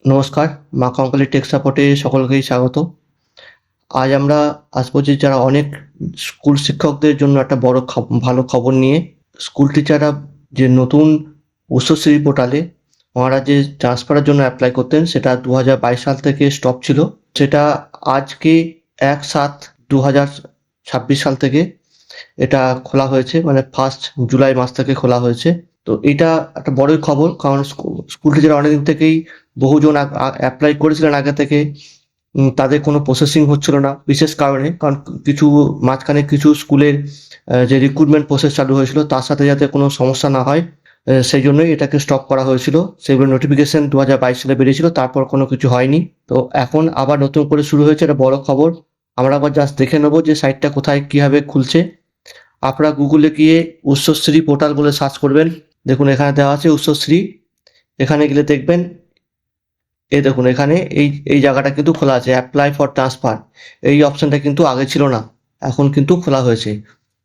নমস্কার, মা কঙ্কালী টেক সাপোর্টে সকলকেই স্বাগত। আজ আমরা আসবো যে যারা অনেক স্কুল শিক্ষকদের জন্য একটা বড় ভালো খবর নিয়ে। স্কুল টিচাররা যে নতুন উচ্চশ্রী পোর্টালে ওনারা যে ট্রান্সফারের জন্য অ্যাপ্লাই করতেন সেটা 2022 সাল থেকে স্টপ ছিল। সেটা আজকে 1/7/2026 সাল থেকে এটা খোলা হয়েছে, মানে 1 জুলাই মাস থেকে খোলা হয়েছে। তো এটা একটা বড়ই খবর, কারণ স্কুল টিচার অনেকদিন থেকেই বহুজন অ্যাপ্লাই করেছিলেন আগে থেকে। তাদের কোনো প্রসেসিং হচ্ছিল না বিশেষ কারণে, কারণ কিছু মাঝখানে কিছু স্কুলের যে রিক্রুটমেন্ট প্রসেস চালু হয়েছিল তার সাথে যাতে কোনো সমস্যা না হয়, সেই জন্যই এটাকে স্টপ করা হয়েছিল। সেগুলো নোটিফিকেশন 2022 সালে বেরিয়েছিল, তারপর কোনো কিছু হয়নি। তো এখন আবার নতুন করে শুরু হয়েছে, এটা বড় খবর। আমরা আবার জাস্ট দেখে নেবো যে সাইটটা কোথায় কিভাবে খুলছে। আপনারা গুগলে গিয়ে উচ্চশ্রী পোর্টাল বলে সার্চ করবেন। দেখুন এখানে দেওয়া আছে উচ্চশ্রী। এখানে গেলে দেখবেন, এই দেখুন এখানে এই এই জায়গাটা কিন্তু খোলা আছে, অ্যাপ্লাই ফর ট্রান্সফার। এই অপশনটা কিন্তু আগে ছিল না, এখন কিন্তু খোলা হয়েছে।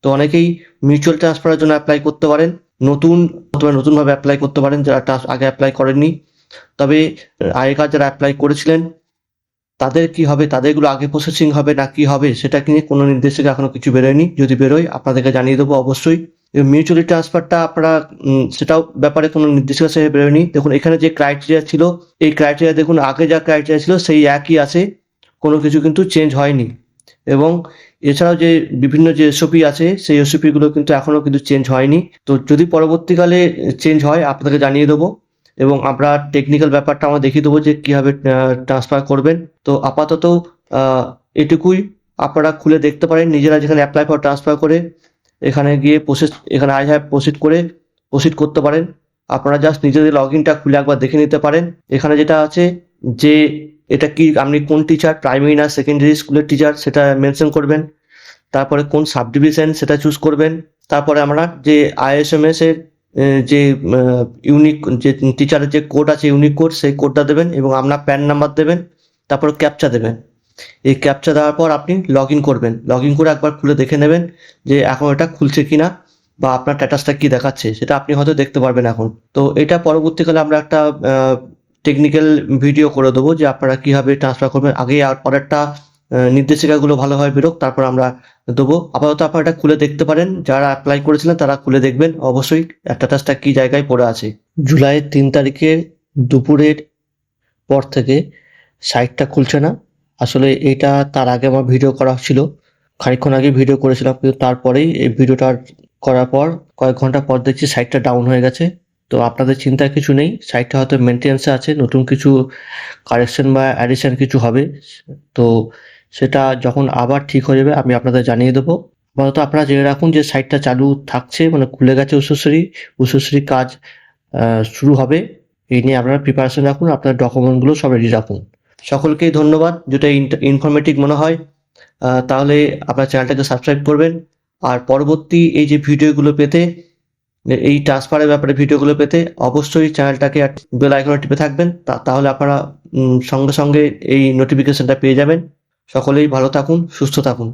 তো অনেকেই মিউচুয়াল ট্রান্সফারের জন্য অ্যাপ্লাই করতে পারেন, নতুনভাবে অ্যাপ্লাই করতে পারেন যারা আগে অ্যাপ্লাই করেননি। তবে আগেকার যারা অ্যাপ্লাই করেছিলেন তাদের কি হবে, তাদেরগুলো আগে প্রসেসিং হবে না কি হবে সেটা নিয়ে কোনো নির্দেশিকা এখনো কিছু বেরোয়নি। যদি বেরোয় আপনাদেরকে জানিয়ে দেবো অবশ্যই। মিউচুয়ালি ট্রান্সফারটা আপনারা সেটাও ব্যাপারে কোনো নির্দেশিকা হিসেবে বেরোয়নি। দেখুন এখানে যে ক্রাইটেরিয়া ছিল, এই ক্রাইটেরিয়া দেখুন আগে যা ক্রাইটেরিয়া ছিল সেই একই আছে, কোনো কিছু কিন্তু চেঞ্জ হয়নি। এবং এছাড়াও যে বিভিন্ন যে এসওপি আছে সেই এসওপিগুলো কিন্তু এখনো কিন্তু চেঞ্জ হয়নি। তো যদি পরবর্তীকালে চেঞ্জ হয় আপনাদেরকে জানিয়ে দেবো, এবং আমরা টেকনিক্যাল ব্যাপারটা আমরা দেখিয়ে দেবো যে কীভাবে ট্রান্সফার করবেন। তো আপাতত এটুকুই। আপনারা খুলে দেখতে পারেন নিজেরা, যেখানে অ্যাপ্লাই ফর ট্রান্সফার করে এখানে গিয়ে এখানে আই হ্যাভ প্রসিড করতে পারেন। আপনারা জাস্ট নিজেদের লগ ইনটা খুলে একবার দেখে নিতে পারেন। এখানে যেটা আছে যে এটা কি, আপনি কোন টিচার, প্রাইমারি না সেকেন্ডারি স্কুলের টিচার সেটা মেনশন করবেন। তারপরে কোন সাব ডিভিশন সেটা চুজ করবেন। তারপরে আমরা যে আইএসএমএস এর যে ইউনিক যে টিচারের যে কোড আছে, ইউনিক কোড, সেই কোডটা দেবেন এবং আপনার প্যান নাম্বার দেবেন। তারপর ক্যাপচা দেবেন। এই ক্যাপচা দেওয়ার পর আপনি লগ ইন করবেন। লগ ইন করে একবার খুলে দেখে নেবেন যে এখন এটা খুলছে কিনা, বা আপনার স্ট্যাটাসটা কি দেখাচ্ছে সেটা আপনি হয়তো দেখতে পারবেন এখন। তো এটা পরবর্তীকালে আমরা একটা টেকনিক্যাল ভিডিও করে দেবো যে আপনারা কীভাবে ট্রান্সফার করবেন। আগে আর পরেরটা নির্দেশিকাগুলো ভালোভাবে বেরোক, তারপর আমরা দেবো। আপাতত আপনারা এটা খুলে দেখতে পারেন, যারা অ্যাপ্লাই করেছিলেন তারা খুলে দেখবেন অবশ্যই স্ট্যাটাসটা কী জায়গায় পড়ে আছে। জুলাইয়ের 3 তারিখে দুপুরের পর থেকে সাইটটা খুলছে না। আসলে এটা তার আগে আমার ভিডিও করা ছিল, খানিকক্ষণ আগে ভিডিও করেছিলাম, কিন্তু তারপরেই এই ভিডিওটা করার পর কয়েক ঘন্টা পর দেখছি সাইটটা ডাউন হয়ে গেছে। তো আপনাদের চিন্তার কিছু নেই, সাইটটা হয়তো মেনটেন্যান্সে আছে, নতুন কিছু কারেকশন বা অ্যাডিশন কিছু হবে। তো সেটা যখন আবার ঠিক হয়ে যাবে আমি আপনাদের জানিয়ে দেবো। আপাতত আপনারা জেনে রাখুন যে সাইটটা চালু থাকছে, মানে খুলে গেছে উচ্চশ্রী কাজ শুরু হবে। এই নিয়ে আপনারা প্রিপারেশন রাখুন, আপনার ডকুমেন্টগুলো সব রেডি রাখুন। সকলকেই ধন্যবাদ। যেটা ইনফরমেটিভ মনে হয় তাহলে আপনার চ্যানেলটাকে সাবস্ক্রাইব করবেন। আর পরবর্তী এই যে ভিডিওগুলো পেতে, এই ট্রান্সফারের ব্যাপারে ভিডিওগুলো পেতে অবশ্যই চ্যানেলটাকে বেল আইকনে টিপে থাকবেন। তাহলে আপনারা সঙ্গে সঙ্গে এই নোটিফিকেশনটা পেয়ে যাবেন। সকলেই ভালো থাকুন, সুস্থ থাকুন।